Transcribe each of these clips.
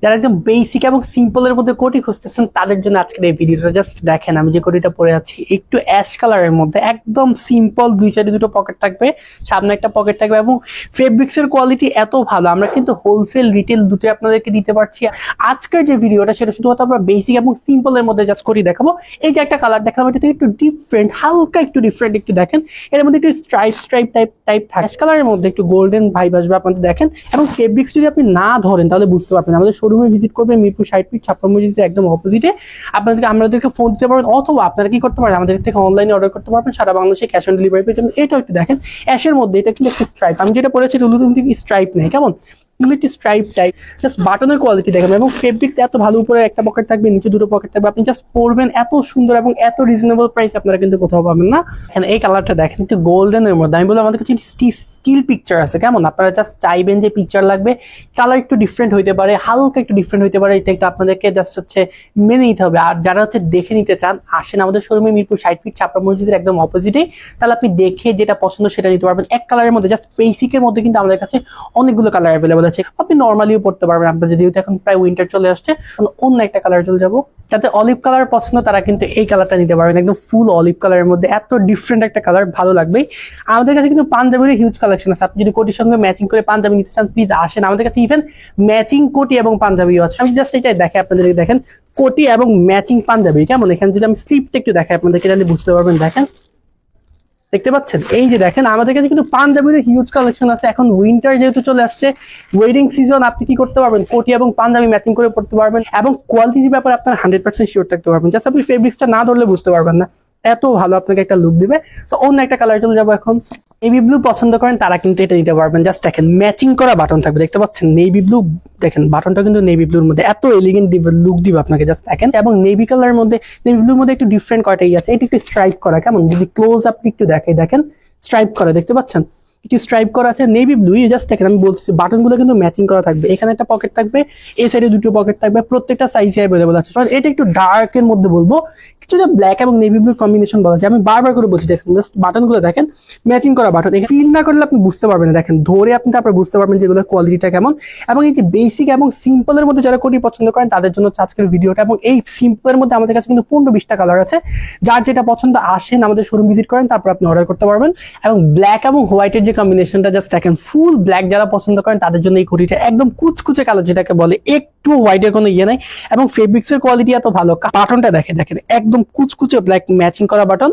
যারা একদম বেসিক এবং সিম্পলের মধ্যে কোটি খুঁজতেছেন তাদের জন্য আজকের এই ভিডিওটা। জাস্ট দেখেন আমি যে কোটিটা পরে আছি একটু অ্যাশ কালারের মধ্যে, একদম সিম্পল, দুই সাইডে দুটো পকেট থাকবে, সামনে একটা পকেট থাকবে এবং ফেব্রিক্স এর কোয়ালিটি এত ভালো, আমরা কিন্তু হোলসেল রিটেল দুটোই আপনাদেরকে দিতে পারছি। আজকের যে ভিডিওটা সেটা শুধুমাত্র আমরা বেসিক এবং সিম্পলের মধ্যে জাস্ট কোটি দেখাবো। এই যে একটা কালার দেখাবো, এটা থেকে একটু ডিফারেন্ট, হালকা একটু ডিফারেন্ট, একটু দেখেন এর মধ্যে একটু স্ট্রাইপ টাইপ থাকে, অ্যাশ কালারের মধ্যে একটু গোল্ডেন ভাইব আসবে আপনাদের। দেখেন এবং ফেব্রিক্স যদি আপনি না ধরেন তাহলে বুঝতে পারবেন। আমাদের শোরুমে ভিজিট করবেন মিরপুর 60 ফিট ছাপ্পা মসজিদের একদম অপোজিটে। আমাদেরকে ফোন দিতে পারবেন অথবা আপনারা কি করতে পারেন আমাদের থেকে অনলাইনে অর্ডার করতে পারবেন, সারা বাংলাদেশে ক্যাশ অন ডেলিভারি পেয়ে যাবেন। এটাও একটু দেখেন অ্যাশের মধ্যে, এটা কিন্তু একটা স্ট্রাইপ, আমি যেটা পরেছি স্ট্রাইপ নেই, কেমন স্ট্রাইপ টাইপ, জাস্ট বাটনের কোয়ালিটি দেখেন এবং ফেব্রিক্স এত ভালো, উপরে একটা পকেট থাকবে, নিচে দুটো পকেট থাকবে, আপনি জাস্ট পরবেন, এত সুন্দর এবং এত রিজনেবল প্রাইস আপনারা কিন্তু কোথাও পাবেন না। এই কালারটা দেখেন একটু গোল্ডেনের মধ্যে, আমি বলবো আমাদের কাছে স্টিল পিকচার আছে, কেমন আপনারা জাস্ট চাইবেন যে পিকচার লাগবে, কালার একটু ডিফারেন্ট হইতে পারে, হালকা একটু ডিফারেন্ট হইতে পারে, এটা একটু আপনাদেরকে জাস্ট মেনে নিতে হবে। আর যারা দেখে নিতে চান আসেন আমাদের শোরুমে মিরপুর 60 ফিট ছাপ্পা মসজিদের একদম অপোজিটে, তাহলে আপনি দেখে যেটা পছন্দ সেটা নিতে পারবেন। এক কালারের মধ্যে জাস্ট বেসিকের মধ্যে কিন্তু আমাদের কাছে অনেকগুলো কালার অ্যাভেলেবল আছে, আপনি নর্মালিও পড়তে পারবেন। আপনার যদি এখন প্রায় উইন্টার চলে আসছে, অন্য একটা কালার চলে যাবো, যাতে অলিভ কালার পছন্দ তারা কিন্তু এই কালারটা নিতে পারবেন, একদম ফুল অলিভ কালারের মধ্যে, এত ডিফারেন্ট একটা কালার, ভালো লাগবে। আমাদের কাছে কিন্তু পাঞ্জাবির হিউজ কালেকশন আছে, আপনি যদি কোটির সঙ্গে ম্যাচিং করে পাঞ্জাবি নিতে চান প্লিজ আসেন আমাদের কাছে, ইভেন ম্যাচিং কোটি এবং পাঞ্জাবিও আছে। আমি জাস্ট এটাই দেখে আপনাদেরকে, দেখেন কোটি এবং ম্যাচিং পাঞ্জাবি কেমন। এখানে যদি আমি স্লিপটা একটু দেখাই আপনাদেরকে, তাহলে বুঝতে পারবেন। দেখেন, দেখতে পাচ্ছেন, এই যে দেখেন আমাদের কাছে কিন্তু পাঞ্জাবির হিউজ কালেকশন আছে। এখন উইন্টার যেহেতু চলে আসছে, ওয়েডিং সিজন, আপনি কি করতে পারবেন, কোটি এবং পাঞ্জাবি ম্যাচিং করে পড়তে পারবেন এবং কোয়ালিটির ব্যাপারে আপনার 100% শিওর থাকতে পারবেন। জাস্ট আপনি ফেব্রিক্সটা না ধরলে বুঝতে পারবেন না, এত ভালো আপনাকে একটা লুক দিবে। তো অন্য একটা কালার চলে যাবো এখন। নেভি ব্লু পছন্দ করেন তারা কিন্তু এটা নিতে পারবেন। জাস্ট দেখেন ম্যাচিং করা বাটন থাকবে, দেখতে পাচ্ছেন নেভি ব্লু, দেখেন বাটনটা কিন্তু নেভি ব্লুর মধ্যে, এত এলিগেন্ট লুক দিবে আপনাকে। জাস্ট দেখেন, এবং নেভি কালারের মধ্যে, নেভি ব্লুর মধ্যে একটু ডিফারেন্ট কয়টাই আছে, এটা একটু স্ট্রাইপ করা, কেমন যদি ক্লোজ আপনি একটু দেখাই, দেখেন স্ট্রাইপ করা, দেখতে পাচ্ছেন একটু স্ট্রাইপ করা আছে নেভি ব্লু। জাস্ট দেখেন আমি বলতেছি বাটনগুলো কিন্তু ম্যাচিং করা থাকবে, এখানে একটা পকেট থাকবে, এই সাইডে দুটো পকেট থাকবে, প্রত্যেকটা সাইজে অ্যাভেলেবল আছে। এটা একটু ডার্ক এর মধ্যে বলবো, কিছুটা ব্ল্যাক এবং নেভি ব্লু কম্বিনেশন বলা যায়। আমি বারবার করে বলছি, দেখেন জাস্ট বাটনগুলো দেখেন ম্যাচিং করা বাটন, এখানে ফিল না করলে আপনি বুঝতে পারবেন না, দেখেন ধরে আপনি তারপর বুঝতে পারবেন যে এগুলোর কোয়ালিটিটা কেমন। এবং এই যে বেসিক এবং সিম্পলের মধ্যে যারা কোটি পছন্দ করেন তাদের জন্য আজকের ভিডিওটা। এবং এই সিম্পলের মধ্যে আমাদের কাছে কিন্তু 15-20টা কালার আছে, যার যেটা পছন্দ আসেন আমাদের শোরুম ভিজিট করেন, তারপর আপনি অর্ডার করতে পারবেন। এবং ব্ল্যাক এবং হোয়াইটের যে কম্বিনেশনটা, জাস্ট দেখেন ফুল ব্ল্যাক যারা পছন্দ করেন তাদের জন্য এই কোটিটা, একদম কুচকুচে কালার যেটাকে বলে, একটু হোয়াইটের কোনো ইয়ে নাই এবং ফেব্রিক্স এর কোয়ালিটি এত ভালো। বাটনটা দেখেন একদম কুচকুচে ব্ল্যাক ম্যাচিং করা বাটন,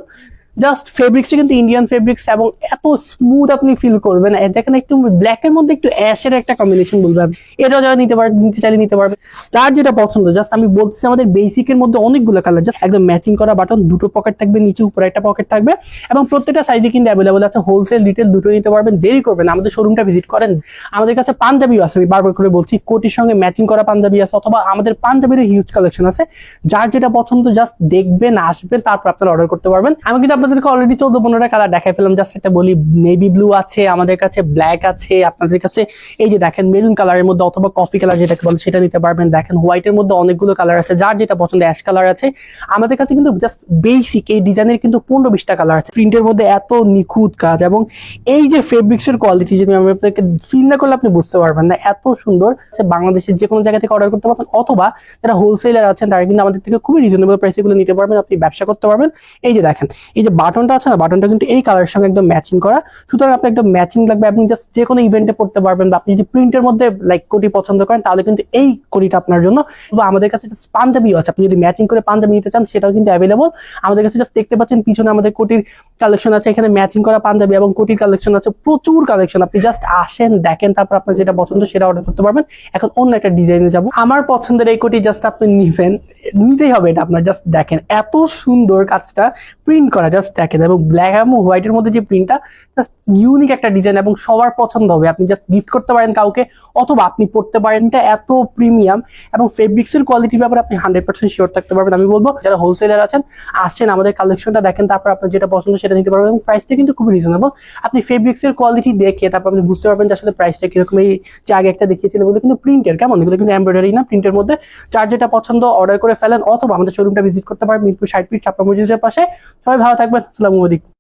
জাস্ট ফেব্রিক্সটা কিন্তু ইন্ডিয়ান ফেব্রিক্স এবং এত স্মুথ আপনি ফিল করবেন। দেখেন একটু ব্ল্যাক এর মধ্যে একটু অ্যাশের একটা কম্বিনেশন বলবেন, এটাও যারা নিতে পারবেন, নিতে চাইলে নিতে পারবে, তার যেটা পছন্দ। জাস্ট আমি বলছি আমাদের বেসিকের মধ্যে অনেকগুলো কালার, জাস্ট একদম ম্যাচিং করা বাটন, দুটো পকেট থাকবে, নিচে উপরে একটা পকেট থাকবে এবং প্রত্যেকটা সাইজে কিন্তু অ্যাভেলেবল আছে, হোলসেল রিটেল দুটো নিতে পারবেন। দেরি করবেন, আমাদের শোরুমটা ভিজিট করেন। আমাদের কাছে পাঞ্জাবিও আছে, আমি বারবার করে বলছি, কোটির সঙ্গে ম্যাচিং করা পাঞ্জাবি আছে, অথবা আমাদের পাঞ্জাবির হিউজ কালেকশন আছে, যার যেটা পছন্দ জাস্ট দেখবেন, আসবেন, তারপর আপনারা অর্ডার করতে পারবেন। আমি কিন্তু আপনাদেরকে অলরেডি 14-15টা কালার দেখাই ফেলাম, জাস্ট এটা বলি, নেভি ব্লু আছে আমাদের কাছে, ব্ল্যাক আছে আপনাদের কাছে, এই যে দেখেন মেরুন কালারের মধ্যে অথবা কফি কালার যেটাকে বলে সেটা নিতে পারবেন। দেখেন হোয়াইটের মধ্যে অনেকগুলো কালার আছে, যার যেটা পছন্দ, অ্যাশ কালার আছে আমাদের কাছে। কিন্তু জাস্ট বেসিক এই ডিজাইনের কিন্তু 15-20টা কালার আছে, প্রিন্টের মধ্যে এত নিখুঁত কাজ এবং এই যে ফেব্রিক্স এর কোয়ালিটি, যদি আমি আপনাকে ফিল না করলে আপনি বুঝতে পারবেন না, এত সুন্দর। বাংলাদেশের যে কোনো জায়গা থেকে অর্ডার করতে পারবেন, অথবা যারা হোলসেলার আছেন তারা কিন্তু আমাদের থেকে খুবই রিজনেবল প্রাইসে এগুলো নিতে পারবেন, আপনি ব্যবসা করতে পারবেন। এই যে দেখেন এই যে বাটনটা আছে না, বাটনটা কিন্তু এই কালারের সঙ্গে একদম ম্যাচিং করা, সুতরাং আপনি একদম ম্যাচিং লাগবে, আপনি জাস্ট যে কোনো ইভেন্টে পড়তে পারবেন। বা আপনি যদি প্রিন্টের মধ্যে লাইক কোটি পছন্দ করেন তাহলে কিন্তু এই কোটিটা আপনার জন্য। বা আমাদের কাছে পাঞ্জাবিও আছে, আপনি যদি ম্যাচিং করে পাঞ্জাবি নিতে চান সেটাও কিন্তু অ্যাভেলেবল আমাদের কাছে। জাস্ট দেখতে পাচ্ছেন পিছনে আমাদের কোটির কালেকশন আছে, এখানে ম্যাচিং করা পাঞ্জাবি এবং কোটির কালেকশন আছে, প্রচুর কালেকশন। আপনি জাস্ট আসেন, দেখেন, তারপর আপনার যেটা পছন্দ সেটা অর্ডার করতে পারবেন। এখন অন্য একটা ডিজাইনে যাব, আমার পছন্দের এই কোটি জাস্ট আপনি নিবেন, নিতেই হবে এটা আপনার। জাস্ট দেখেন এত সুন্দর কাজটা প্রিন্ট করা, জাস্ট দেখেন, এবং ব্ল্যাক এবং হোয়াইটের মধ্যে যে প্রিন্টটা, জাস্ট ইউনিক একটা ডিজাইন এবং সবার পছন্দ হবে। আপনি জাস্ট গিফট করতে পারেন কাউকে, অথবা আপনি পড়তে পারেন। এটা এত প্রিমিয়াম এবং ফেব্রিক্স এর কোয়ালিটির ব্যাপারে আপনি 100% শিওর থাকতে পারবেন। আমি বলবো যারা হোলসেলার আছেন আসেন, আমাদের কালেকশনটা দেখেন, তারপর আপনার যেটা পছন্দ সেটা নিতে পারবেন। এবং প্রাইসটা কিন্তু খুবই রিজনেবল, আপনি ফেব্রিক্স এর কোয়ালিটি দেখে তারপর আপনি বুঝতে পারবেন যে আসলে প্রাইসটা কিরকম। এই যে আগে একটা দেখিয়েছিলাম ওগুলো কিন্তু প্রিন্টের, কেমন, এগুলো কিন্তু এমব্রয়ডারি না, প্রিন্টের মধ্যে। যার যেটা পছন্দ অর্ডার করে ফেলেন, অথবা আমাদের শোরুমটা ভিজিট করতে পারেন মিরপুর 60 ফিট ছাপ্পা মসজিদের পাশে। সবাই ভালো থাকবেন, আসসালামু আলাইকুম।